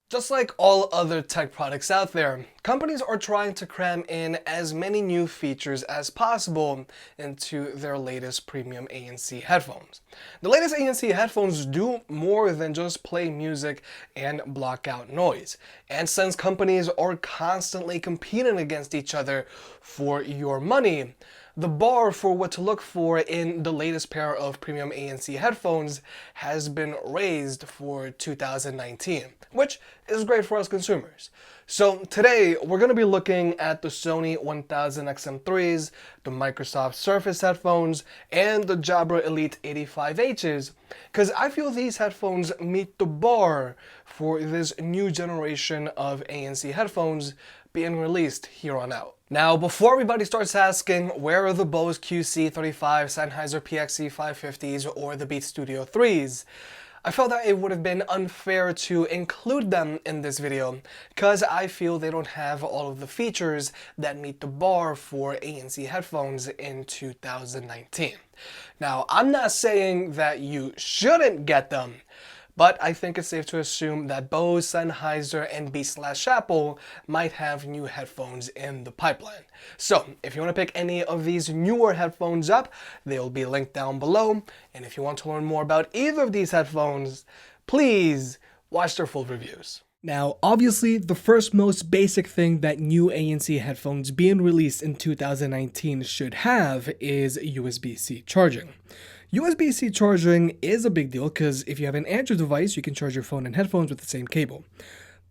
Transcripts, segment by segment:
Just like all other tech products out there, companies are trying to cram in as many new features as possible into their latest Premium ANC headphones. The latest ANC headphones do more than just play music and block out noise. And since companies are constantly competing against each other for your money, the bar for what to look for in the latest pair of Premium ANC headphones has been raised for 2019, which is great for us consumers. So today we're going to be looking at the Sony 1000XM3s, the Microsoft Surface headphones, and the Jabra Elite 85Hs, because I feel these headphones meet the bar for this new generation of ANC headphones being released here on out. Now, before everybody starts asking where are the Bose QC35, Sennheiser PXC550s, or the Beats Studio 3s, I felt that it would have been unfair to include them in this video because I feel they don't have all of the features that meet the bar for ANC headphones in 2019. Now, I'm not saying that you shouldn't get them, but I think it's safe to assume that Bose, Sennheiser, and Beats/Apple might have new headphones in the pipeline. So if you want to pick any of these newer headphones up, they'll be linked down below. And if you want to learn more about either of these headphones, please watch their full reviews. Now, obviously, the first most basic thing that new ANC headphones being released in 2019 should have is USB-C charging. USB-C charging is a big deal because if you have an Android device, you can charge your phone and headphones with the same cable.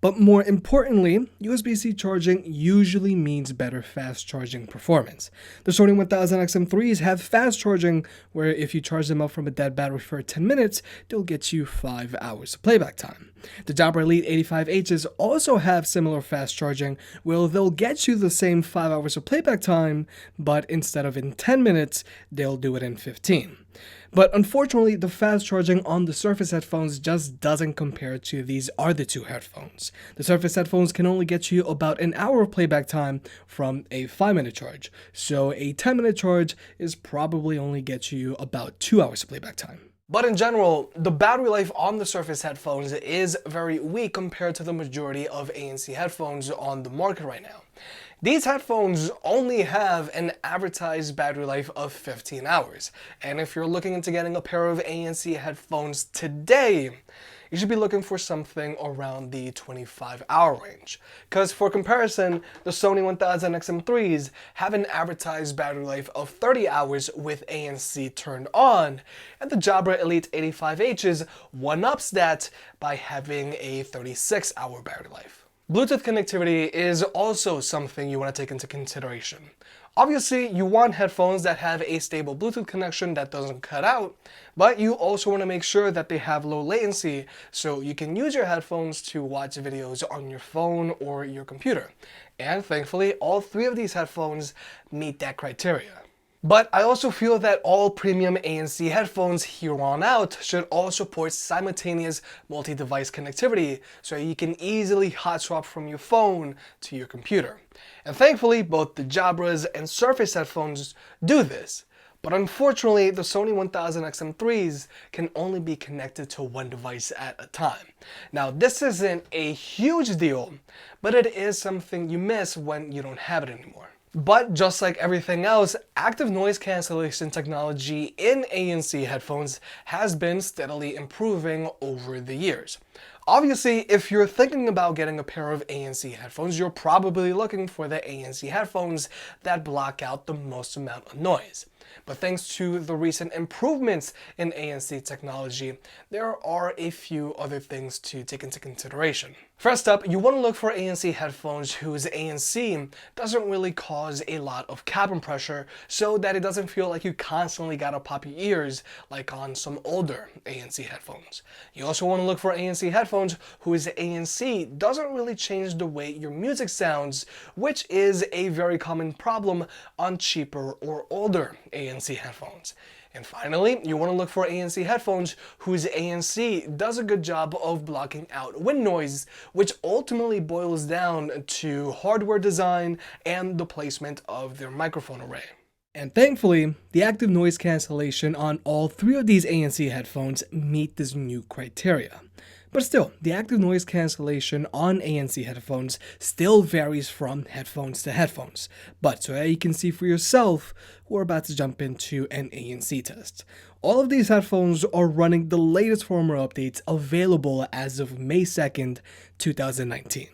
But more importantly, USB-C charging usually means better fast charging performance. The Sony 1000XM3s have fast charging where if you charge them up from a dead battery for 10 minutes, they'll get you 5 hours of playback time. The Jabra Elite 85Hs also have similar fast charging where they'll get you the same 5 hours of playback time, but instead of in 10 minutes, they'll do it in 15. But unfortunately, the fast charging on the Surface headphones just doesn't compare to these other two headphones. The Surface headphones can only get you about an hour of playback time from a 5-minute charge, so a 10-minute charge is probably only get you about 2 hours of playback time. But in general, the battery life on the Surface headphones is very weak compared to the majority of ANC headphones on the market right now. These headphones only have an advertised battery life of 15 hours, and if you're looking into getting a pair of ANC headphones today, you should be looking for something around the 25-hour range. Because for comparison, the Sony 1000XM3s have an advertised battery life of 30 hours with ANC turned on, and the Jabra Elite 85Hs one-ups that by having a 36-hour battery life. Bluetooth connectivity is also something you want to take into consideration. Obviously, you want headphones that have a stable Bluetooth connection that doesn't cut out, but you also want to make sure that they have low latency so you can use your headphones to watch videos on your phone or your computer. And thankfully, all three of these headphones meet that criteria. But I also feel that all premium ANC headphones here on out should all support simultaneous multi-device connectivity so you can easily hot swap from your phone to your computer. And thankfully, both the Jabras and Surface headphones do this. But unfortunately, the Sony 1000XM3s can only be connected to one device at a time. Now, this isn't a huge deal, but it is something you miss when you don't have it anymore. But just like everything else, active noise cancellation technology in ANC headphones has been steadily improving over the years. Obviously, if you're thinking about getting a pair of ANC headphones, you're probably looking for the ANC headphones that block out the most amount of noise. But thanks to the recent improvements in ANC technology, there are a few other things to take into consideration. First up, you want to look for ANC headphones whose ANC doesn't really cause a lot of cabin pressure so that it doesn't feel like you constantly gotta pop your ears like on some older ANC headphones. You also want to look for ANC headphones whose ANC doesn't really change the way your music sounds, which is a very common problem on cheaper or older ANC headphones. And finally, you want to look for ANC headphones whose ANC does a good job of blocking out wind noise, which ultimately boils down to hardware design and the placement of their microphone array. And thankfully, the active noise cancellation on all three of these ANC headphones meet this new criteria. But still, the active noise cancellation on ANC headphones still varies from headphones to headphones. But so that you can see for yourself, we're about to jump into an ANC test. All of these headphones are running the latest firmware updates available as of May 2nd, 2019.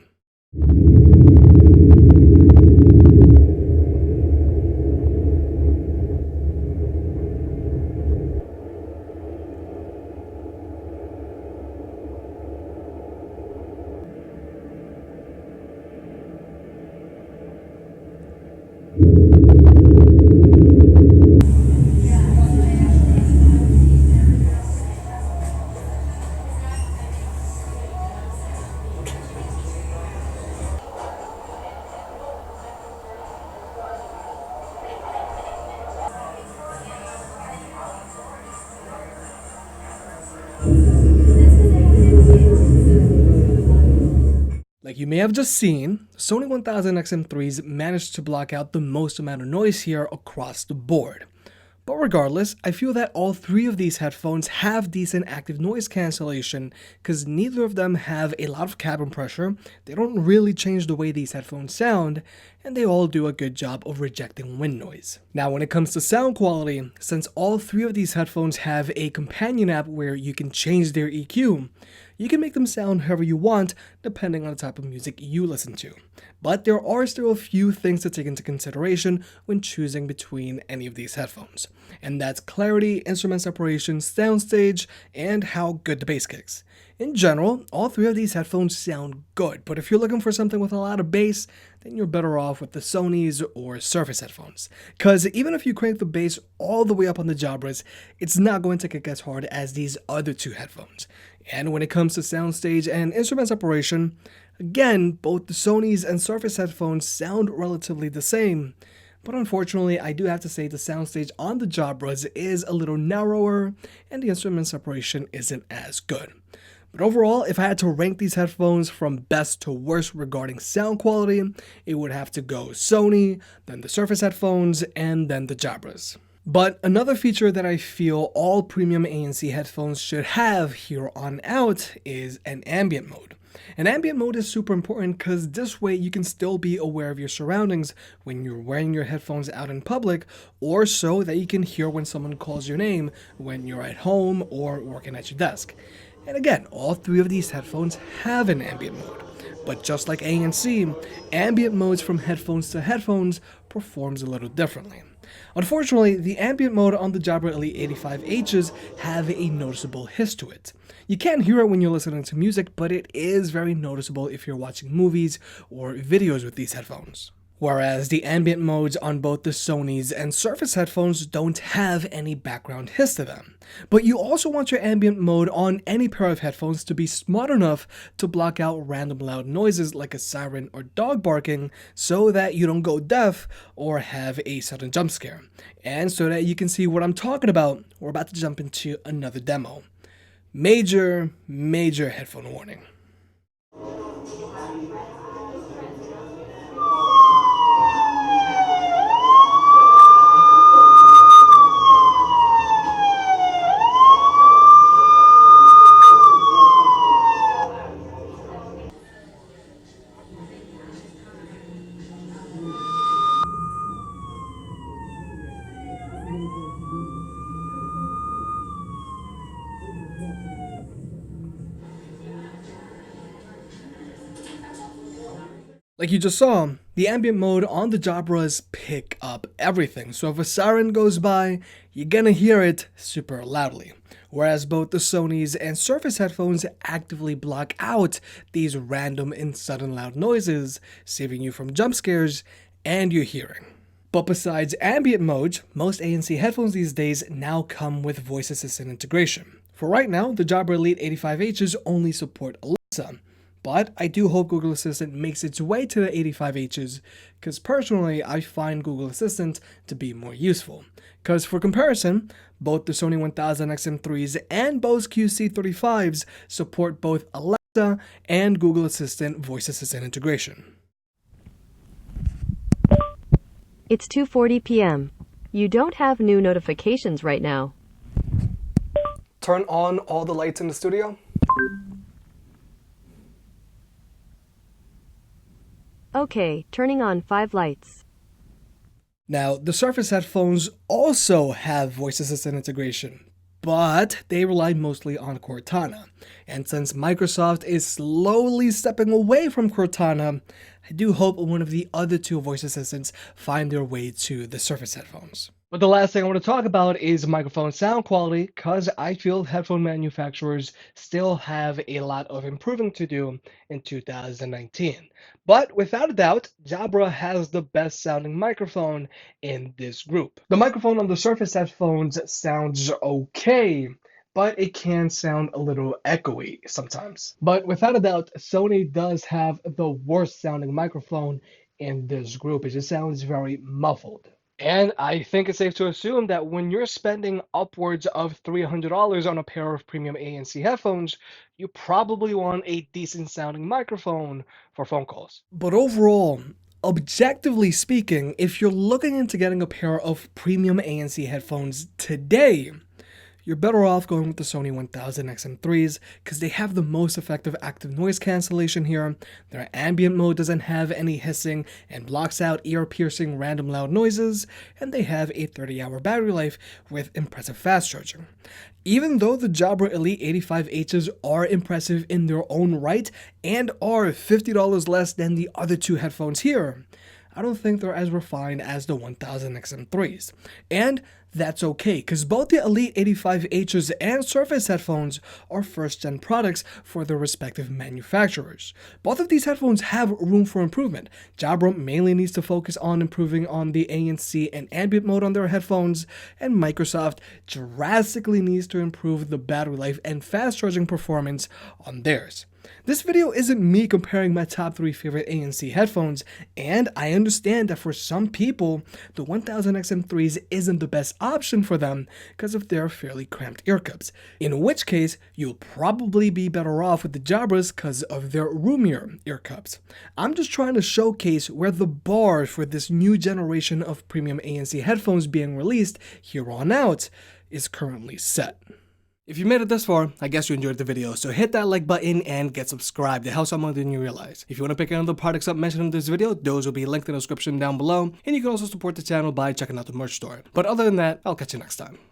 Like you may have just seen, Sony 1000XM3s managed to block out the most amount of noise here across the board. But regardless, I feel that all three of these headphones have decent active noise cancellation because neither of them have a lot of cabin pressure, they don't really change the way these headphones sound, and they all do a good job of rejecting wind noise. Now when it comes to sound quality, since all three of these headphones have a companion app where you can change their EQ, you can make them sound however you want depending on the type of music you listen to. But there are still a few things to take into consideration when choosing between any of these headphones. And that's clarity, instrument separation, soundstage, and how good the bass kicks. In general, all three of these headphones sound good, but if you're looking for something with a lot of bass, then you're better off with the Sony's or Surface headphones. Because even if you crank the bass all the way up on the Jabras, it's not going to kick as hard as these other two headphones. And when it comes to soundstage and instrument separation, again, both the Sony's and Surface headphones sound relatively the same. But unfortunately, I do have to say the soundstage on the Jabras is a little narrower and the instrument separation isn't as good. But overall, if I had to rank these headphones from best to worst regarding sound quality, it would have to go Sony, then the Surface headphones, and then the Jabras. But another feature that I feel all premium ANC headphones should have here on out is an ambient mode. And ambient mode is super important because this way you can still be aware of your surroundings when you're wearing your headphones out in public, or so that you can hear when someone calls your name when you're at home or working at your desk. And again, all three of these headphones have an ambient mode. But just like ANC, ambient modes from headphones to headphones performs a little differently. Unfortunately, the ambient mode on the Jabra Elite 85Hs have a noticeable hiss to it. You can't hear it when you're listening to music, but it is very noticeable if you're watching movies or videos with these headphones. Whereas the ambient modes on both the Sony's and Surface headphones don't have any background hiss to them. But you also want your ambient mode on any pair of headphones to be smart enough to block out random loud noises like a siren or dog barking so that you don't go deaf or have a sudden jump scare. And so that you can see what I'm talking about, we're about to jump into another demo. Major headphone warning. Like you just saw, the ambient mode on the Jabras pick up everything, so if a siren goes by, you're gonna hear it super loudly. Whereas both the Sony's and Surface headphones actively block out these random and sudden loud noises, saving you from jump scares and your hearing. But besides ambient mode, most ANC headphones these days now come with voice assistant integration. For right now, the Jabra Elite 85Hs only support Alexa. But I do hope Google Assistant makes its way to the 85Hs, because personally I find Google Assistant to be more useful. Because for comparison, both the Sony 1000XM3s and Bose QC35s support both Alexa and Google Assistant voice assistant integration. It's 2:40 p.m. You don't have new notifications right now. Turn on all the lights in the studio. Okay, turning on 5 lights. Now, the Surface headphones also have voice assistant integration, but they rely mostly on Cortana. And since Microsoft is slowly stepping away from Cortana, I do hope one of the other two voice assistants find their way to the Surface headphones. But the last thing I want to talk about is microphone sound quality, because I feel headphone manufacturers still have a lot of improving to do in 2019. But without a doubt, Jabra has the best sounding microphone in this group. The microphone on the Surface headphones sounds okay, but it can sound a little echoey sometimes. But without a doubt, Sony does have the worst sounding microphone in this group. It just sounds very muffled. And I think it's safe to assume that when you're spending upwards of $300 on a pair of premium ANC headphones, you probably want a decent sounding microphone for phone calls. But overall, objectively speaking, if you're looking into getting a pair of premium ANC headphones today, you're better off going with the Sony 1000XM3s because they have the most effective active noise cancellation here. Their ambient mode doesn't have any hissing and blocks out ear-piercing random loud noises, and they have a 30-hour battery life with impressive fast charging. Even though the Jabra Elite 85Hs are impressive in their own right and are $50 less than the other two headphones here, I don't think they're as refined as the 1000XM3s. And that's okay, because both the Elite 85Hs and Surface headphones are first-gen products for their respective manufacturers. Both of these headphones have room for improvement. Jabra mainly needs to focus on improving on the ANC and ambient mode on their headphones, and Microsoft drastically needs to improve the battery life and fast charging performance on theirs. This video isn't me comparing my top 3 favorite ANC headphones, and I understand that for some people, the 1000XM3s isn't the best option for them because of their fairly cramped ear cups, in which case you'll probably be better off with the Jabras because of their roomier ear cups. I'm just trying to showcase where the bar for this new generation of premium ANC headphones being released here on out is currently set. If you made it this far, I guess you enjoyed the video, so hit that like button and get subscribed. It helps out more than you realize. If you want to pick any of the products up mentioned in this video, those will be linked in the description down below, and you can also support the channel by checking out the merch store. But other than that, I'll catch you next time.